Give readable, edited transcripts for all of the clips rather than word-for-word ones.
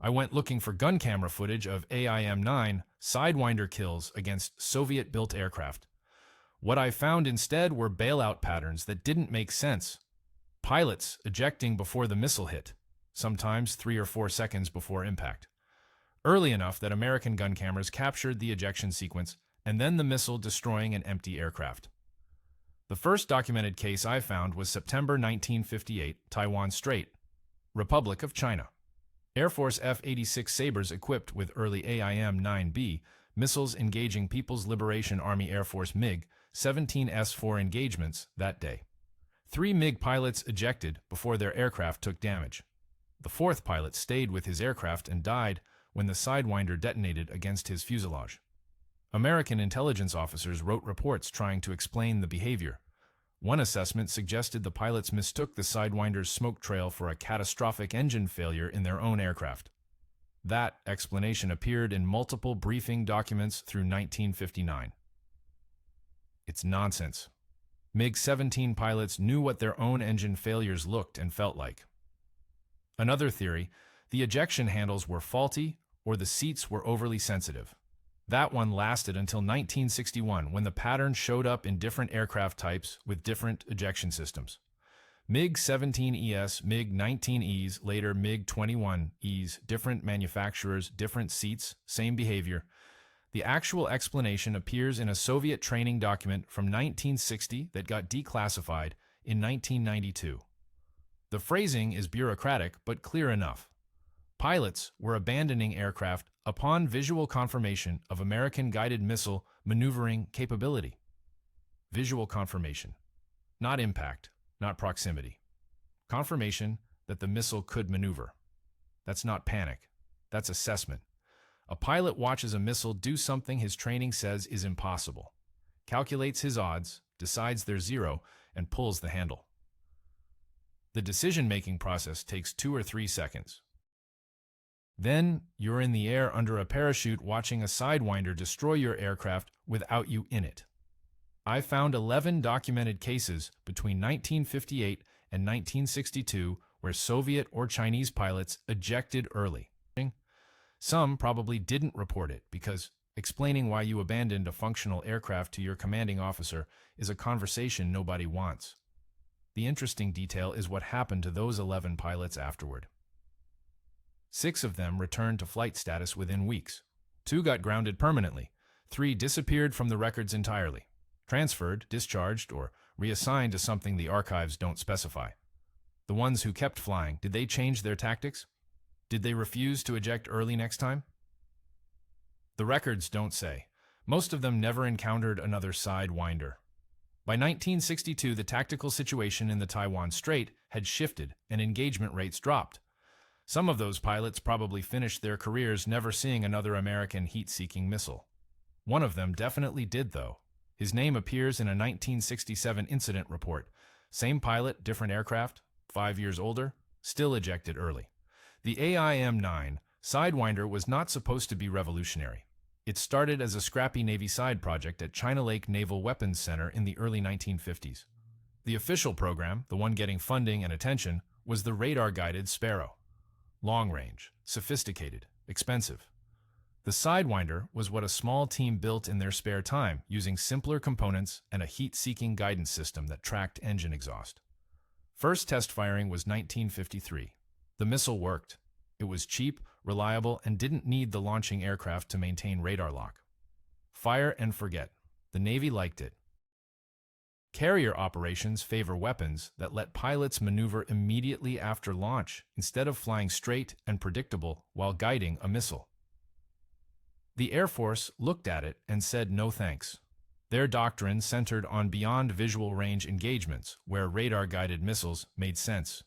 I went looking for gun camera footage of AIM-9 Sidewinder kills against Soviet-built aircraft. What I found instead were bailout patterns that didn't make sense. Pilots ejecting before the missile hit, sometimes 3 or 4 seconds before impact. Early enough that American gun cameras captured the ejection sequence and then the missile destroying an empty aircraft. The first documented case I found was September 1958, Taiwan Strait, Republic of China. Air Force F-86 Sabres equipped with early AIM-9B missiles engaging People's Liberation Army Air Force MiG-17S4 engagements that day. 3 MiG pilots ejected before their aircraft took damage. The 4th pilot stayed with his aircraft and died when the Sidewinder detonated against his fuselage. American intelligence officers wrote reports trying to explain the behavior. One assessment suggested the pilots mistook the Sidewinder's smoke trail for a catastrophic engine failure in their own aircraft. That explanation appeared in multiple briefing documents through 1959. It's nonsense. MiG-17 pilots knew what their own engine failures looked and felt like. Another theory, the ejection handles were faulty or the seats were overly sensitive. That one lasted until 1961 when the pattern showed up in different aircraft types with different ejection systems. MiG-17Es, MiG-19Es, later MiG-21Es, different manufacturers, different seats, same behavior. The actual explanation appears in a Soviet training document from 1960 that got declassified in 1992. The phrasing is bureaucratic but clear enough. Pilots were abandoning aircraft upon visual confirmation of American guided missile maneuvering capability. Visual confirmation, not impact, not proximity. Confirmation that the missile could maneuver. That's not panic. That's assessment. A pilot watches a missile do something his training says is impossible, calculates his odds, decides they're 0, and pulls the handle. The decision-making process takes 2 or 3 seconds. Then, you're in the air under a parachute watching a Sidewinder destroy your aircraft without you in it. I found 11 documented cases between 1958 and 1962 where Soviet or Chinese pilots ejected early. Some probably didn't report it because explaining why you abandoned a functional aircraft to your commanding officer is a conversation nobody wants. The interesting detail is what happened to those 11 pilots afterward. 6 of them returned to flight status within weeks. 2 got grounded permanently. 3 disappeared from the records entirely, transferred, discharged, or reassigned to something the archives don't specify. The ones who kept flying, did they change their tactics? Did they refuse to eject early next time? The records don't say. Most of them never encountered another Sidewinder. By 1962, the tactical situation in the Taiwan Strait had shifted and engagement rates dropped. Some of those pilots probably finished their careers never seeing another American heat-seeking missile. One of them definitely did, though. His name appears in a 1967 incident report. Same pilot, different aircraft, 5 years older, still ejected early. The AIM-9 Sidewinder was not supposed to be revolutionary. It started as a scrappy Navy side project at China Lake Naval Weapons Center in the early 1950s. The official program, the one getting funding and attention, was the radar-guided Sparrow. Long-range, sophisticated, expensive. The Sidewinder was what a small team built in their spare time using simpler components and a heat-seeking guidance system that tracked engine exhaust. First test firing was 1953. The missile worked. It was cheap, reliable, and didn't need the launching aircraft to maintain radar lock. Fire and forget. The Navy liked it. Carrier operations favor weapons that let pilots maneuver immediately after launch instead of flying straight and predictable while guiding a missile. The Air Force looked at it and said no thanks. Their doctrine centered on beyond visual range engagements where radar-guided missiles made sense.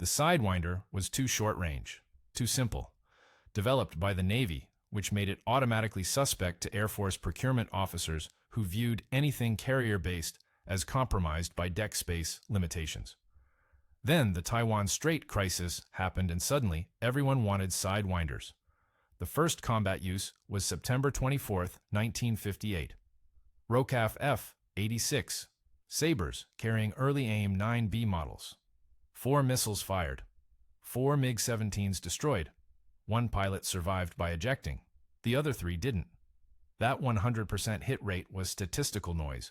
The Sidewinder was too short range, too simple, developed by the Navy, which made it automatically suspect to Air Force procurement officers who viewed anything carrier-based as compromised by deck space limitations. Then the Taiwan Strait crisis happened and suddenly everyone wanted Sidewinders. The first combat use was September 24, 1958. ROCAF F-86, Sabres carrying early AIM-9B models. 4 missiles fired. 4 MiG-17s destroyed. One pilot survived by ejecting. The other three didn't. That 100% hit rate was statistical noise.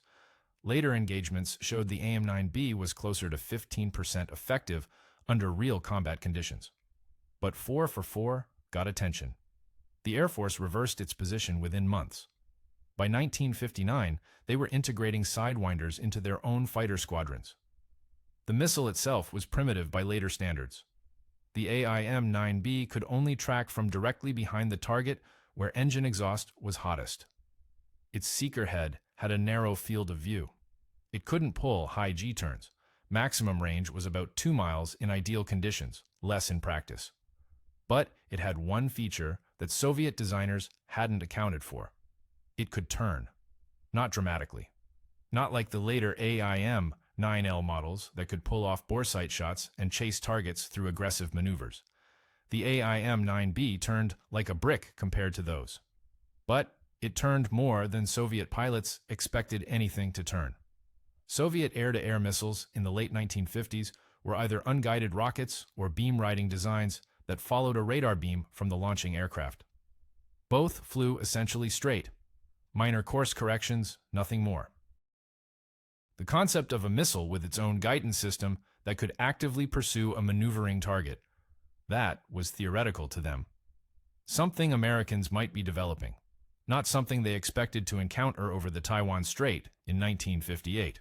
Later engagements showed the AIM-9B was closer to 15% effective under real combat conditions. But 4 for 4 got attention. The Air Force reversed its position within months. By 1959, they were integrating Sidewinders into their own fighter squadrons. The missile itself was primitive by later standards. The AIM-9B could only track from directly behind the target where engine exhaust was hottest. Its seeker head had a narrow field of view. It couldn't pull high G-turns. Maximum range was about 2 miles in ideal conditions, less in practice. But it had one feature that Soviet designers hadn't accounted for. It could turn. Not dramatically. Not like the later AIM-9L models that could pull off boresight shots and chase targets through aggressive maneuvers. The AIM-9B turned like a brick compared to those. But it turned more than Soviet pilots expected anything to turn. Soviet air-to-air missiles in the late 1950s were either unguided rockets or beam-riding designs that followed a radar beam from the launching aircraft. Both flew essentially straight. Minor course corrections, nothing more. The concept of a missile with its own guidance system that could actively pursue a maneuvering target, that was theoretical to them. Something Americans might be developing, not something they expected to encounter over the Taiwan Strait in 1958.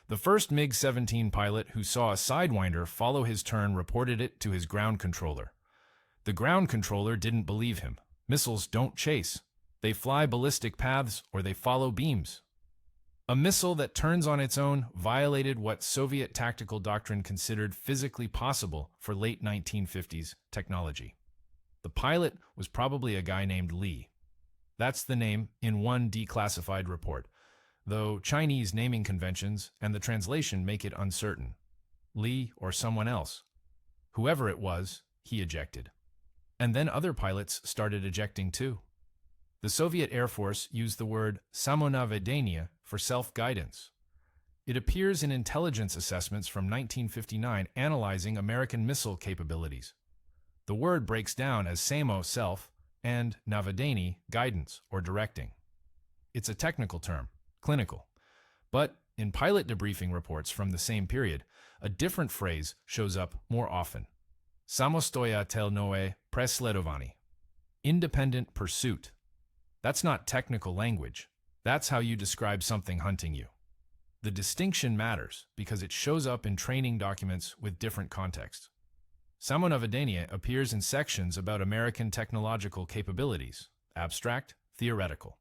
The first MiG-17 pilot who saw a Sidewinder follow his turn reported it to his ground controller. The ground controller didn't believe him. Missiles don't chase. They fly ballistic paths or they follow beams. A missile that turns on its own violated what Soviet tactical doctrine considered physically possible for late 1950s technology. The pilot was probably a guy named Li. That's the name in one declassified report, though Chinese naming conventions and the translation make it uncertain. Li or someone else. Whoever it was, he ejected. And then other pilots started ejecting too. The Soviet Air Force used the word samonavedenie for self-guidance. It appears in intelligence assessments from 1959 analyzing American missile capabilities. The word breaks down as samo, self, and navedenie, guidance or directing. It's a technical term, clinical. But in pilot debriefing reports from the same period, a different phrase shows up more often. Samostoyatelnoe presledovanie. Independent pursuit. That's not technical language. That's how you describe something hunting you. The distinction matters because it shows up in training documents with different contexts. Samonavedenie appears in sections about American technological capabilities, abstract, theoretical.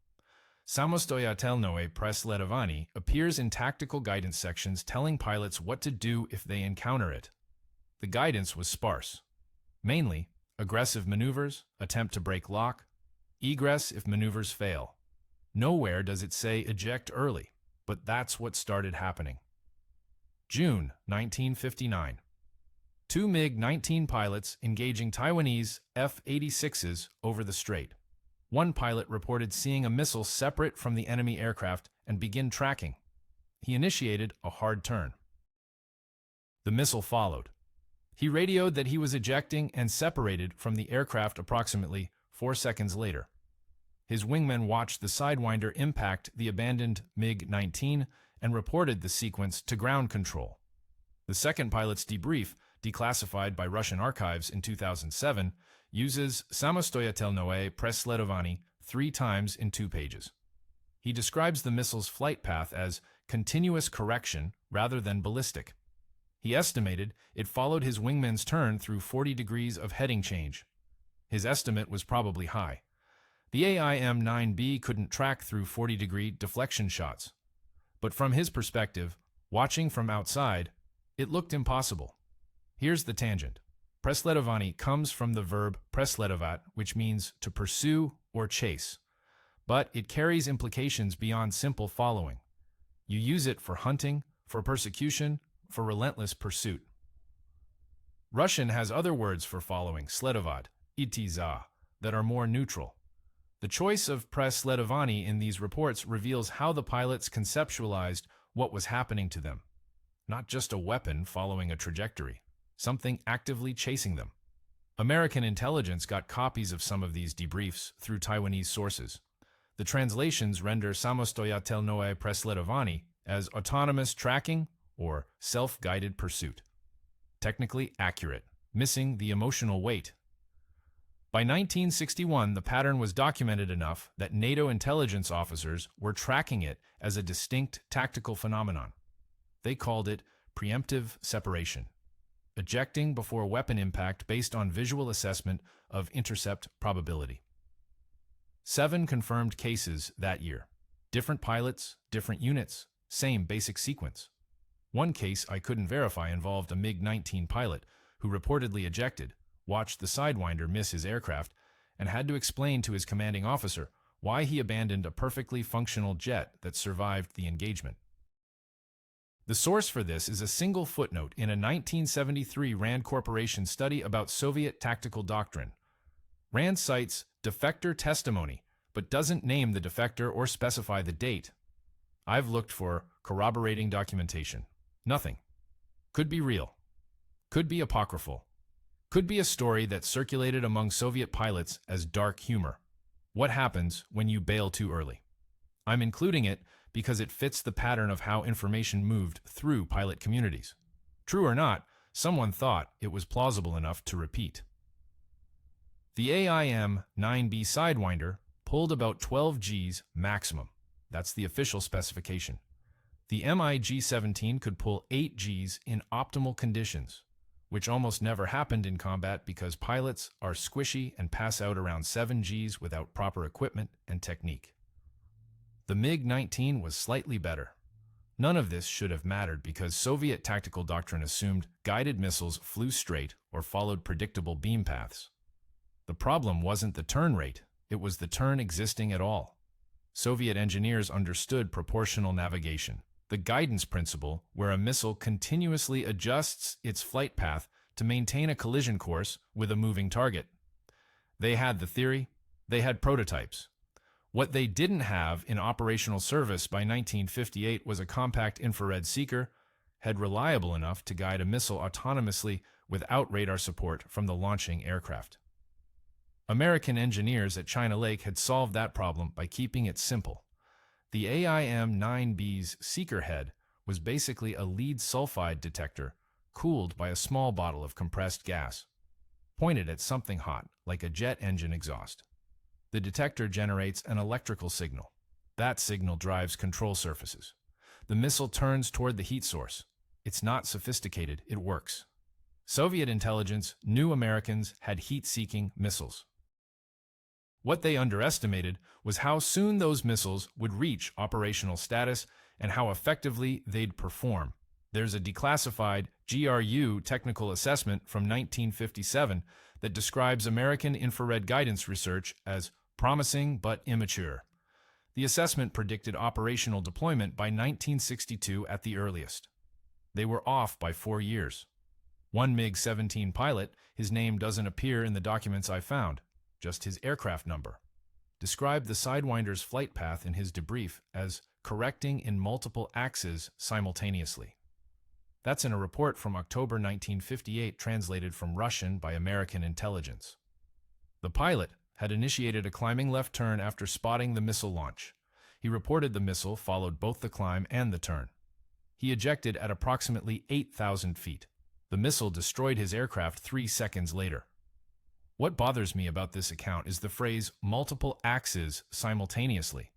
Samostoyatelnoe presledovanie appears in tactical guidance sections telling pilots what to do if they encounter it. The guidance was sparse. Mainly, aggressive maneuvers, attempt to break lock, egress if maneuvers fail. Nowhere does it say eject early, but that's what started happening. June 1959. 2 MiG-19 pilots engaging Taiwanese F-86s over the strait. One pilot reported seeing a missile separate from the enemy aircraft and begin tracking. He initiated a hard turn. The missile followed. He radioed that he was ejecting and separated from the aircraft approximately 4 seconds later. His wingmen watched the Sidewinder impact the abandoned MiG-19 and reported the sequence to ground control. The second pilot's debrief, declassified by Russian archives in 2007, uses Samostoyatelnoe presledovanie 3 times in 2 pages. He describes the missile's flight path as continuous correction rather than ballistic. He estimated it followed his wingman's turn through 40 degrees of heading change. His estimate was probably high. The AIM-9B couldn't track through 40-degree deflection shots. But from his perspective, watching from outside, it looked impossible. Here's the tangent. Presledovanie comes from the verb presledovat, which means to pursue or chase. But it carries implications beyond simple following. You use it for hunting, for persecution, for relentless pursuit. Russian has other words for following, sledovat, itiza, that are more neutral. The choice of presledovanie in these reports reveals how the pilots conceptualized what was happening to them. Not just a weapon following a trajectory, something actively chasing them. American intelligence got copies of some of these debriefs through Taiwanese sources. The translations render samostoyatelnoe presledovani as autonomous tracking or self-guided pursuit. Technically accurate, missing the emotional weight. By 1961, the pattern was documented enough that NATO intelligence officers were tracking it as a distinct tactical phenomenon. They called it preemptive separation, ejecting before weapon impact based on visual assessment of intercept probability. 7 confirmed cases that year. Different pilots, different units, same basic sequence. One case I couldn't verify involved a MiG-19 pilot who reportedly ejected, watched the Sidewinder miss his aircraft, and had to explain to his commanding officer why he abandoned a perfectly functional jet that survived the engagement. The source for this is a single footnote in a 1973 RAND Corporation study about Soviet tactical doctrine. RAND cites defector testimony, but doesn't name the defector or specify the date. I've looked for corroborating documentation. Nothing. Could be real. Could be apocryphal. Could be a story that circulated among Soviet pilots as dark humor. What happens when you bail too early? I'm including it because it fits the pattern of how information moved through pilot communities. True or not, someone thought it was plausible enough to repeat. The AIM-9 Sidewinder pulled about 12 Gs maximum. That's the official specification. The MiG-17 could pull 8 Gs in optimal conditions, which almost never happened in combat because pilots are squishy and pass out around 7 Gs without proper equipment and technique. The MiG-19 was slightly better. None of this should have mattered because Soviet tactical doctrine assumed guided missiles flew straight or followed predictable beam paths. The problem wasn't the turn rate, it was the turn existing at all. Soviet engineers understood proportional navigation, the guidance principle where a missile continuously adjusts its flight path to maintain a collision course with a moving target. They had the theory, they had prototypes. What they didn't have in operational service by 1958 was a compact infrared seeker, head reliable enough to guide a missile autonomously without radar support from the launching aircraft. American engineers at China Lake had solved that problem by keeping it simple. The AIM-9B's seeker head was basically a lead sulfide detector cooled by a small bottle of compressed gas, pointed at something hot like a jet engine exhaust. The detector generates an electrical signal. That signal drives control surfaces. The missile turns toward the heat source. It's not sophisticated, it works. Soviet intelligence knew Americans had heat-seeking missiles. What they underestimated was how soon those missiles would reach operational status and how effectively they'd perform. There's a declassified GRU technical assessment from 1957 that describes American infrared guidance research as promising but immature. The assessment predicted operational deployment by 1962 at the earliest. They were off by 4 years. One MiG-17 pilot, his name doesn't appear in the documents I found, just his aircraft number, described the Sidewinder's flight path in his debrief as correcting in multiple axes simultaneously. That's in a report from October 1958 translated from Russian by American intelligence. The pilot had initiated a climbing left turn after spotting the missile launch. He reported the missile followed both the climb and the turn. He ejected at approximately 8,000 feet. The missile destroyed his aircraft 3 seconds later. What bothers me about this account is the phrase multiple axes simultaneously.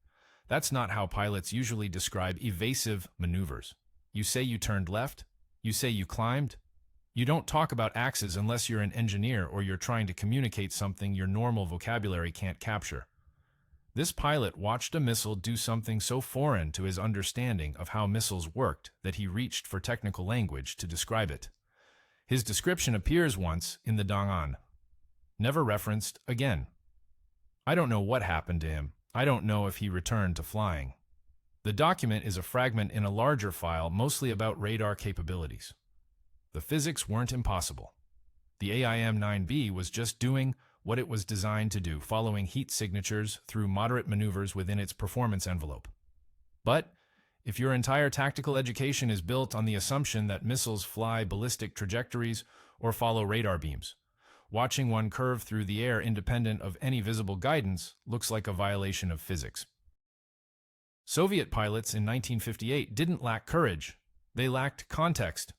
That's not how pilots usually describe evasive maneuvers. You say you turned left, you say you climbed. You don't talk about axes unless you're an engineer or you're trying to communicate something your normal vocabulary can't capture. This pilot watched a missile do something so foreign to his understanding of how missiles worked that he reached for technical language to describe it. His description appears once in the Dong'an, never referenced again. I don't know what happened to him. I don't know if he returned to flying. The document is a fragment in a larger file mostly about radar capabilities. The physics weren't impossible. The AIM-9B was just doing what it was designed to do, following heat signatures through moderate maneuvers within its performance envelope. But if your entire tactical education is built on the assumption that missiles fly ballistic trajectories or follow radar beams, Watching one curve through the air independent of any visible guidance looks like a violation of physics. Soviet pilots in 1958 didn't lack courage. They lacked context.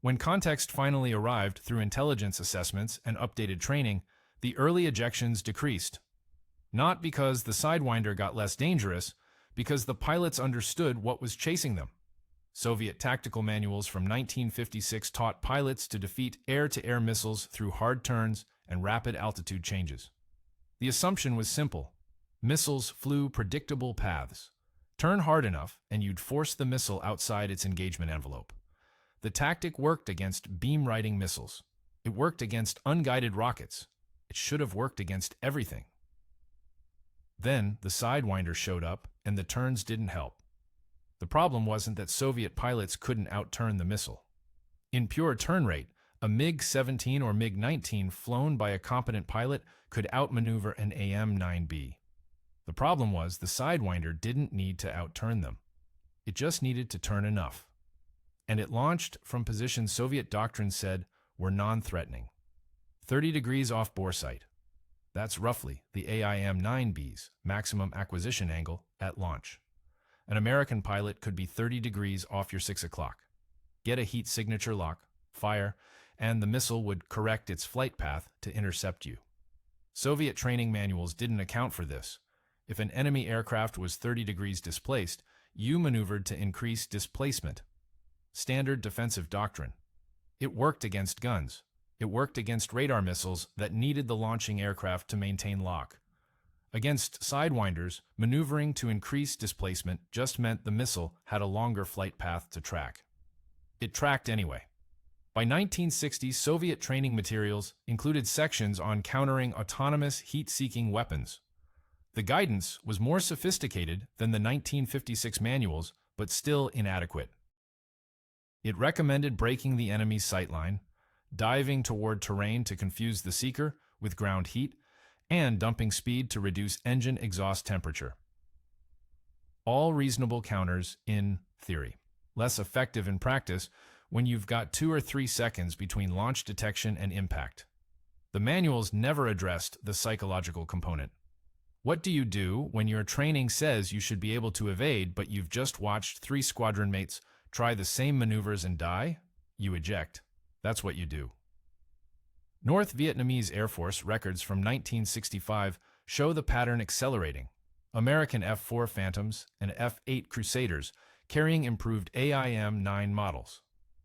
When context finally arrived through intelligence assessments and updated training, the early ejections decreased. Not because the Sidewinder got less dangerous, because the pilots understood what was chasing them. Soviet tactical manuals from 1956 taught pilots to defeat air-to-air missiles through hard turns and rapid altitude changes. The assumption was simple. Missiles flew predictable paths. Turn hard enough, and you'd force the missile outside its engagement envelope. The tactic worked against beam-riding missiles. It worked against unguided rockets. It should have worked against everything. Then the Sidewinder showed up, and the turns didn't help. The problem wasn't that Soviet pilots couldn't outturn the missile. In pure turn rate, a MiG-17 or MiG-19 flown by a competent pilot could outmaneuver an AIM-9B. The problem was the Sidewinder didn't need to outturn them. It just needed to turn enough. And it launched from positions Soviet doctrine said were non-threatening. 30 degrees off bore sight. That's roughly the AIM-9B's maximum acquisition angle at launch. An American pilot could be 30 degrees off your 6 o'clock. Get a heat signature lock, fire, and the missile would correct its flight path to intercept you. Soviet training manuals didn't account for this. If an enemy aircraft was 30 degrees displaced, you maneuvered to increase displacement. Standard defensive doctrine. It worked against guns. It worked against radar missiles that needed the launching aircraft to maintain lock. Against Sidewinders, maneuvering to increase displacement just meant the missile had a longer flight path to track. It tracked anyway. By 1960, Soviet training materials included sections on countering autonomous heat-seeking weapons. The guidance was more sophisticated than the 1956 manuals, but still inadequate. It recommended breaking the enemy's sightline, diving toward terrain to confuse the seeker with ground heat, and dumping speed to reduce engine exhaust temperature. All reasonable counters in theory. Less effective in practice when you've got 2 or 3 seconds between launch detection and impact. The manuals never addressed the psychological component. What do you do when your training says you should be able to evade, but you've just watched 3 squadron mates try the same maneuvers and die? You eject. That's what you do. North Vietnamese Air Force records from 1965 show the pattern accelerating. American F-4 Phantoms and F-8 Crusaders carrying improved AIM-9 models.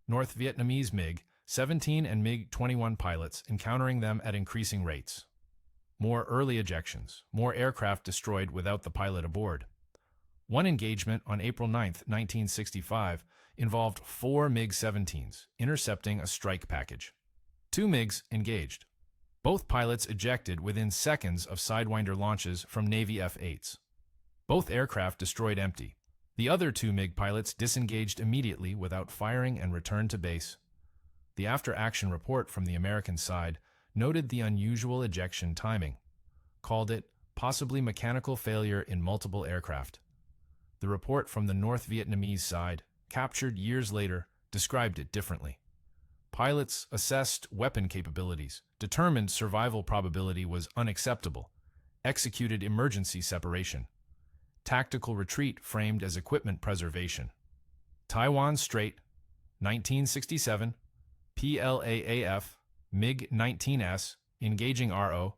North Vietnamese MiG-17 and MiG-21 pilots encountering them at increasing rates. More early ejections, more aircraft destroyed without the pilot aboard. One engagement on April 9, 1965, involved 4 MiG-17s intercepting a strike package. 2 MiGs engaged. Both pilots ejected within seconds of Sidewinder launches from Navy F-8s. Both aircraft destroyed empty. The other 2 MiG pilots disengaged immediately without firing and returned to base. The after-action report from the American side noted the unusual ejection timing, called it possibly mechanical failure in multiple aircraft. The report from the North Vietnamese side, captured years later, described it differently. Pilots assessed weapon capabilities, determined survival probability was unacceptable, executed emergency separation. Tactical retreat framed as equipment preservation. Taiwan Strait, 1967, PLAAF, MiG-19S, engaging RO,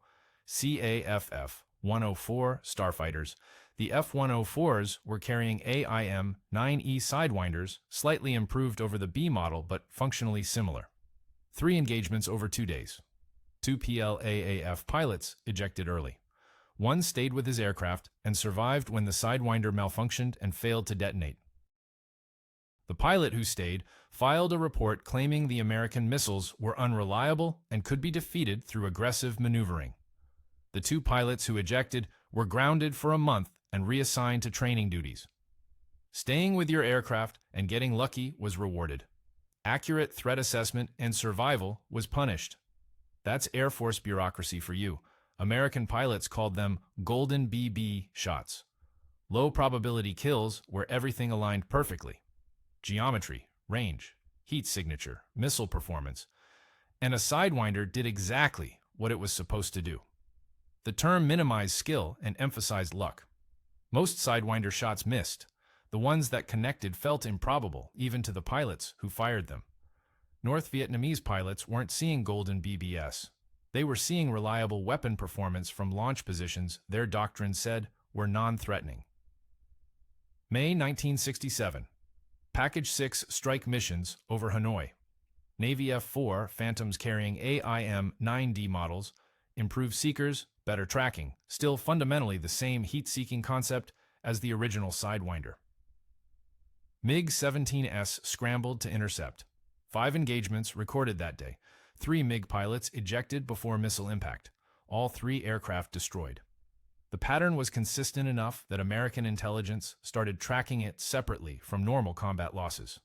CAFF, 104 starfighters. The F-104s were carrying AIM-9 Sidewinders, slightly improved over the B model but functionally similar. 3 engagements over 2 days. 2 PLAAF pilots ejected early. One stayed with his aircraft and survived when the Sidewinder malfunctioned and failed to detonate. The pilot who stayed filed a report claiming the American missiles were unreliable and could be defeated through aggressive maneuvering. The 2 pilots who ejected were grounded for a month and reassigned to training duties. Staying with your aircraft and getting lucky was rewarded. Accurate threat assessment and survival was punished. That's Air Force bureaucracy for you. American pilots called them golden BB shots. Low probability kills where everything aligned perfectly. Geometry, range, heat signature, missile performance. And a Sidewinder did exactly what it was supposed to do. The term minimized skill and emphasized luck. Most Sidewinder shots missed. The ones that connected felt improbable, even to the pilots who fired them. North Vietnamese pilots weren't seeing golden BBS. They were seeing reliable weapon performance from launch positions their doctrine said were non-threatening. May 1967. Package 6 strike missions over Hanoi. Navy F-4 Phantoms carrying AIM-9D models, improved seekers, better tracking, still fundamentally the same heat-seeking concept as the original Sidewinder. MiG-17S scrambled to intercept. 5 engagements recorded that day. 3 MiG pilots ejected before missile impact. All 3 aircraft destroyed. The pattern was consistent enough that American intelligence started tracking it separately from normal combat losses.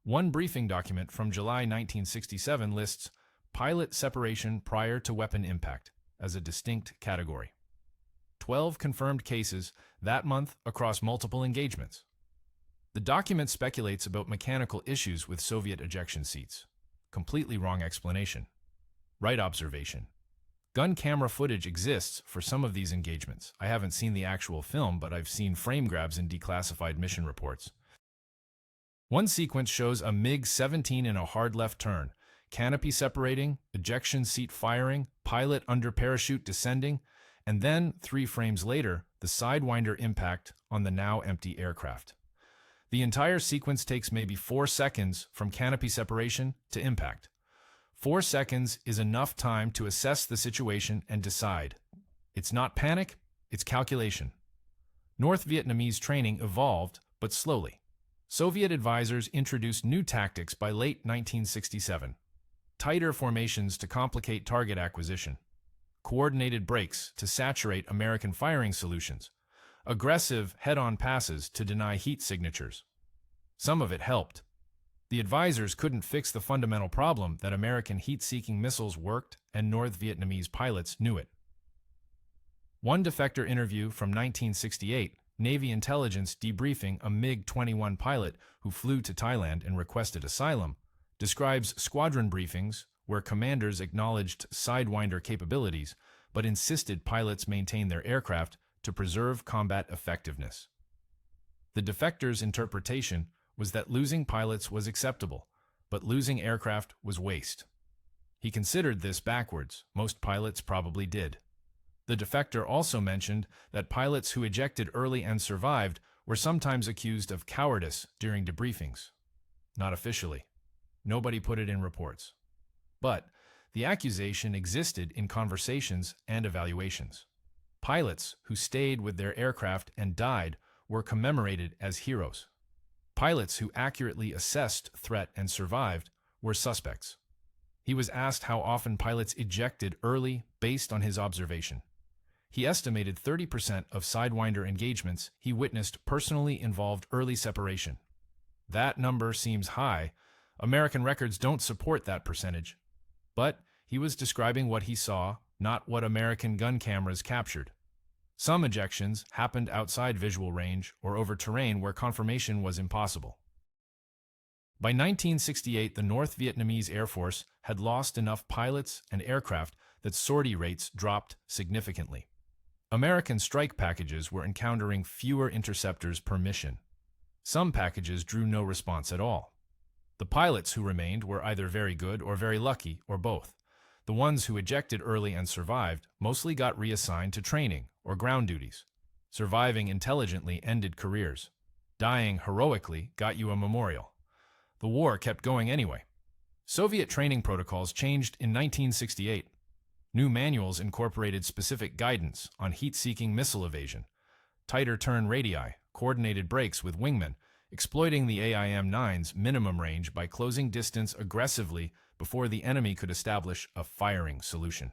One briefing document from July 1967 lists pilot separation prior to weapon impact as a distinct category. 12 confirmed cases that month across multiple engagements. The document speculates about mechanical issues with Soviet ejection seats. Completely wrong explanation. Right observation. Gun camera footage exists for some of these engagements. I haven't seen the actual film, but I've seen frame grabs in declassified mission reports. One sequence shows a MiG-17 in a hard left turn, canopy separating, ejection seat firing, pilot under parachute descending, and then, 3 frames later, the Sidewinder impact on the now empty aircraft. The entire sequence takes maybe 4 seconds from canopy separation to impact. 4 seconds is enough time to assess the situation and decide. It's not panic, it's calculation. North Vietnamese training evolved, but slowly. Soviet advisors introduced new tactics by late 1967. Tighter formations to complicate target acquisition. Coordinated breaks to saturate American firing solutions. Aggressive head-on passes to deny heat signatures. Some of it helped. The advisors couldn't fix the fundamental problem that American heat-seeking missiles worked, and North Vietnamese pilots knew it. One defector interview from 1968, Navy intelligence debriefing a MiG-21 pilot who flew to Thailand and requested asylum, describes squadron briefings where commanders acknowledged Sidewinder capabilities but insisted pilots maintain their aircraft to preserve combat effectiveness. The defector's interpretation was that losing pilots was acceptable, but losing aircraft was waste. He considered this backwards. Most pilots probably did. The defector also mentioned that pilots who ejected early and survived were sometimes accused of cowardice during debriefings. Not officially. Nobody put it in reports. But the accusation existed in conversations and evaluations. Pilots who stayed with their aircraft and died were commemorated as heroes. Pilots who accurately assessed threat and survived were suspects. He was asked how often pilots ejected early based on his observation. He estimated 30% of Sidewinder engagements he witnessed personally involved early separation. That number seems high. American records don't support that percentage. But he was describing what he saw, not what American gun cameras captured. Some ejections happened outside visual range or over terrain where confirmation was impossible. By 1968, the North Vietnamese Air Force had lost enough pilots and aircraft that sortie rates dropped significantly. American strike packages were encountering fewer interceptors per mission. Some packages drew no response at all. The pilots who remained were either very good or very lucky, or both. The ones who ejected early and survived mostly got reassigned to training or ground duties. Surviving intelligently ended careers. Dying heroically got you a memorial. The war kept going anyway. Soviet training protocols changed in 1968. New manuals incorporated specific guidance on heat-seeking missile evasion, tighter turn radii, coordinated breaks with wingmen, exploiting the AIM-9's minimum range by closing distance aggressively before the enemy could establish a firing solution.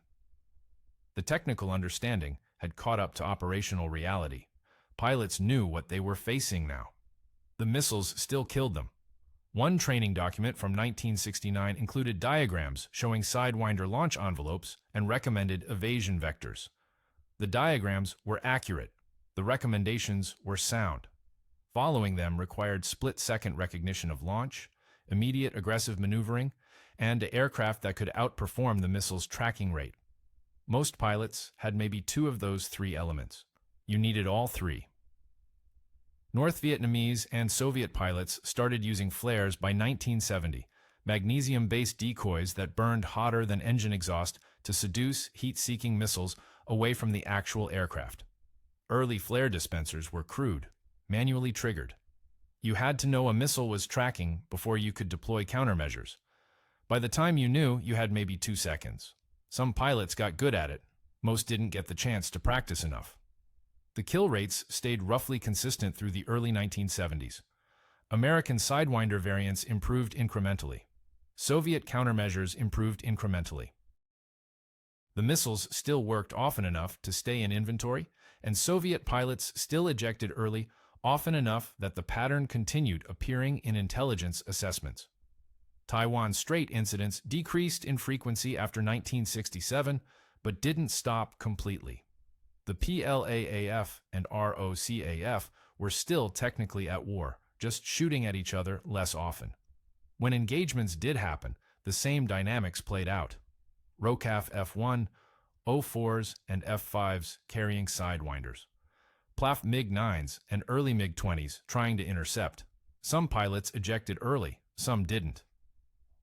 The technical understanding had caught up to operational reality. Pilots knew what they were facing now. The missiles still killed them. One training document from 1969 included diagrams showing Sidewinder launch envelopes and recommended evasion vectors. The diagrams were accurate. The recommendations were sound. Following them required split-second recognition of launch, immediate aggressive maneuvering, and aircraft that could outperform the missile's tracking rate. Most pilots had maybe two of those three elements. You needed all three. North Vietnamese and Soviet pilots started using flares by 1970, magnesium-based decoys that burned hotter than engine exhaust to seduce heat-seeking missiles away from the actual aircraft. Early flare dispensers were crude, manually triggered. You had to know a missile was tracking before you could deploy countermeasures. By the time you knew, you had maybe 2 seconds. Some pilots got good at it. Most didn't get the chance to practice enough. The kill rates stayed roughly consistent through the early 1970s. American Sidewinder variants improved incrementally. Soviet countermeasures improved incrementally. The missiles still worked often enough to stay in inventory, and Soviet pilots still ejected early, often enough that the pattern continued appearing in intelligence assessments. Taiwan Strait incidents decreased in frequency after 1967, but didn't stop completely. The PLAAF and ROCAF were still technically at war, just shooting at each other less often. When engagements did happen, the same dynamics played out. ROCAF F-1, O-4s, and F-5s carrying Sidewinders. PLAF MiG-9s and early MiG-20s trying to intercept. Some pilots ejected early, some didn't.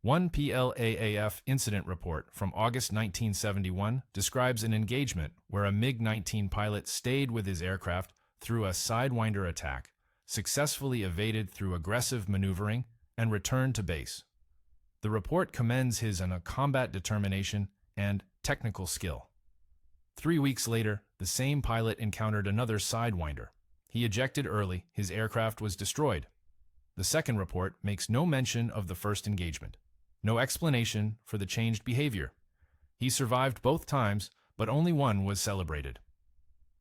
One PLAAF incident report from August 1971 describes an engagement where a MiG-19 pilot stayed with his aircraft through a Sidewinder attack, successfully evaded through aggressive maneuvering, and returned to base. The report commends his combat determination and technical skill. 3 weeks later, the same pilot encountered another Sidewinder. He ejected early, his aircraft was destroyed. The second report makes no mention of the first engagement. No explanation for the changed behavior. He survived both times, but only one was celebrated.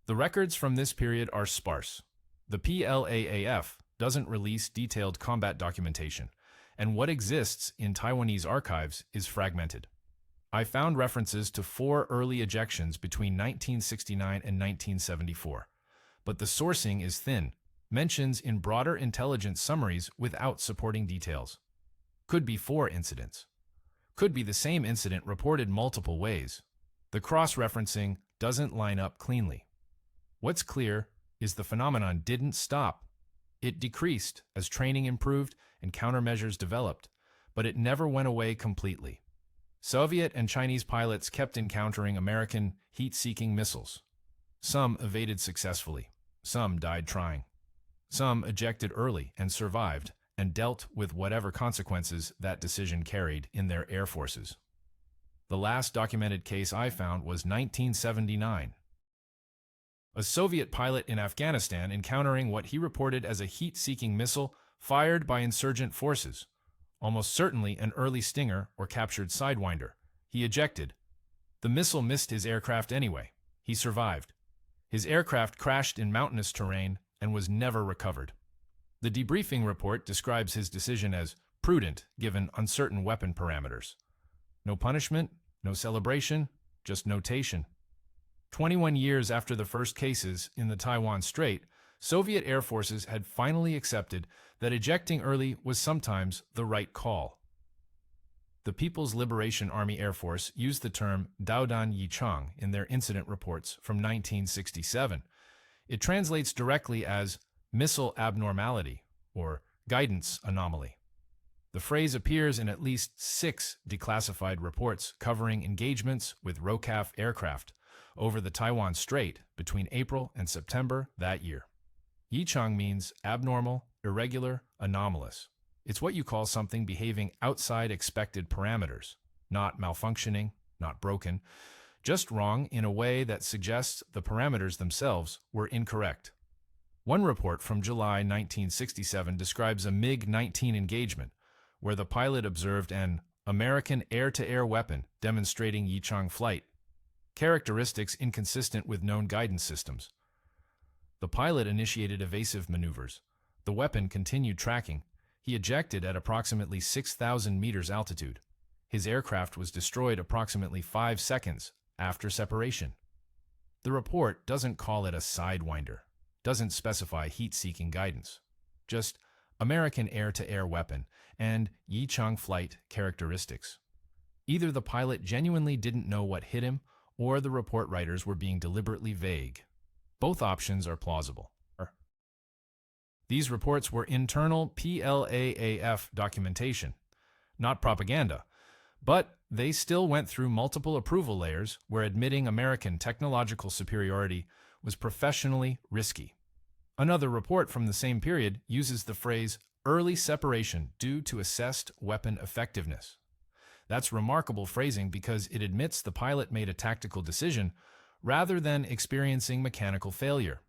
The records from this period are sparse. The PLAAF doesn't release detailed combat documentation, and what exists in Taiwanese archives is fragmented. I found references to 4 early ejections between 1969 and 1974, but the sourcing is thin, mentions in broader intelligence summaries without supporting details. Could be 4 incidents. Could be the same incident reported multiple ways. The cross-referencing doesn't line up cleanly. What's clear is the phenomenon didn't stop. It decreased as training improved and countermeasures developed, but it never went away completely. Soviet and Chinese pilots kept encountering American heat-seeking missiles. Some evaded successfully. Some died trying. Some ejected early and survived, and dealt with whatever consequences that decision carried in their air forces. The last documented case I found was 1979. A Soviet pilot in Afghanistan encountering what he reported as a heat-seeking missile fired by insurgent forces, almost certainly an early Stinger or captured Sidewinder. He ejected. The missile missed his aircraft anyway. He survived. His aircraft crashed in mountainous terrain and was never recovered. The debriefing report describes his decision as prudent given uncertain weapon parameters. No punishment, no celebration, just notation. 21 years after the first cases in the Taiwan Strait, Soviet air forces had finally accepted that ejecting early was sometimes the right call. The People's Liberation Army Air Force used the term Daodan Yichang in their incident reports from 1967. It translates directly as missile abnormality, or guidance anomaly. The phrase appears in at least 6 declassified reports covering engagements with ROCAF aircraft over the Taiwan Strait between April and September that year. Yichang means abnormal, irregular, anomalous. It's what you call something behaving outside expected parameters, not malfunctioning, not broken, just wrong in a way that suggests the parameters themselves were incorrect. One report from July 1967 describes a MiG-19 engagement where the pilot observed an American air-to-air weapon demonstrating Yichang flight, characteristics inconsistent with known guidance systems. The pilot initiated evasive maneuvers. The weapon continued tracking. He ejected at approximately 6,000 meters altitude. His aircraft was destroyed approximately 5 seconds after separation. The report doesn't call it a Sidewinder, doesn't specify heat-seeking guidance, just American air-to-air weapon, and Yichang flight characteristics. Either the pilot genuinely didn't know what hit him, or the report writers were being deliberately vague. Both options are plausible. These reports were internal PLAAF documentation, not propaganda, but they still went through multiple approval layers where admitting American technological superiority was professionally risky. Another report from the same period uses the phrase early separation due to assessed weapon effectiveness. That's remarkable phrasing because it admits the pilot made a tactical decision rather than experiencing mechanical failure.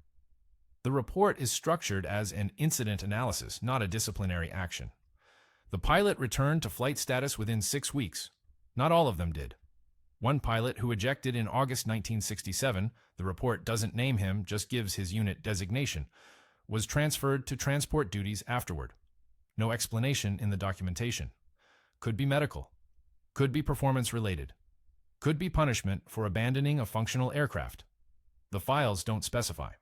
The report is structured as an incident analysis, not a disciplinary action. The pilot returned to flight status within 6 weeks. Not all of them did. One pilot who ejected in August 1967, the report doesn't name him, just gives his unit designation, was transferred to transport duties afterward. No explanation in the documentation. Could be medical. Could be performance-related. Could be punishment for abandoning a functional aircraft. The files don't specify.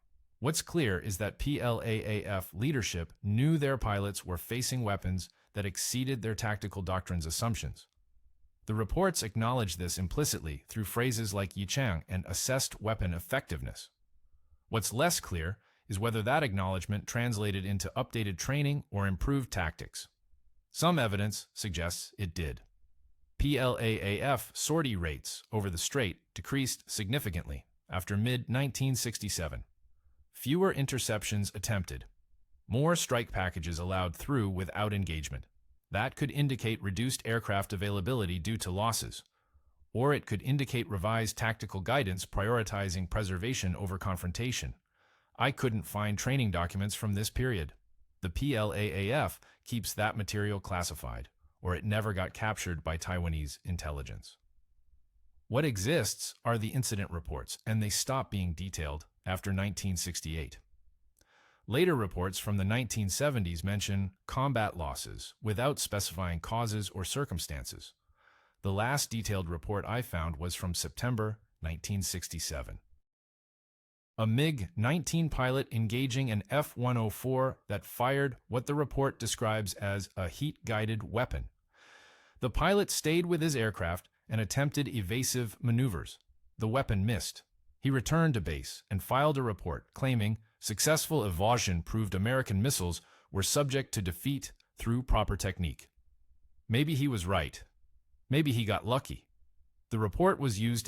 What's clear is that PLAAF leadership knew their pilots were facing weapons that exceeded their tactical doctrine's assumptions. The reports acknowledge this implicitly through phrases like Yichang and assessed weapon effectiveness. What's less clear is whether that acknowledgement translated into updated training or improved tactics. Some evidence suggests it did. PLAAF sortie rates over the Strait decreased significantly after mid-1967. Fewer interceptions attempted. More strike packages allowed through without engagement. That could indicate reduced aircraft availability due to losses. Or it could indicate revised tactical guidance prioritizing preservation over confrontation. I couldn't find training documents from this period. The PLAAF keeps that material classified, or it never got captured by Taiwanese intelligence. What exists are the incident reports, and they stop being detailed after 1968. Later reports from the 1970s mention combat losses without specifying causes or circumstances. The last detailed report I found was from September 1967. A MiG-19 pilot engaging an F-104 that fired what the report describes as a heat-guided weapon. The pilot stayed with his aircraft and attempted evasive maneuvers. The weapon missed. He returned to base and filed a report claiming successful evasion proved American missiles were subject to defeat through proper technique. Maybe he was right. Maybe he got lucky. The report was used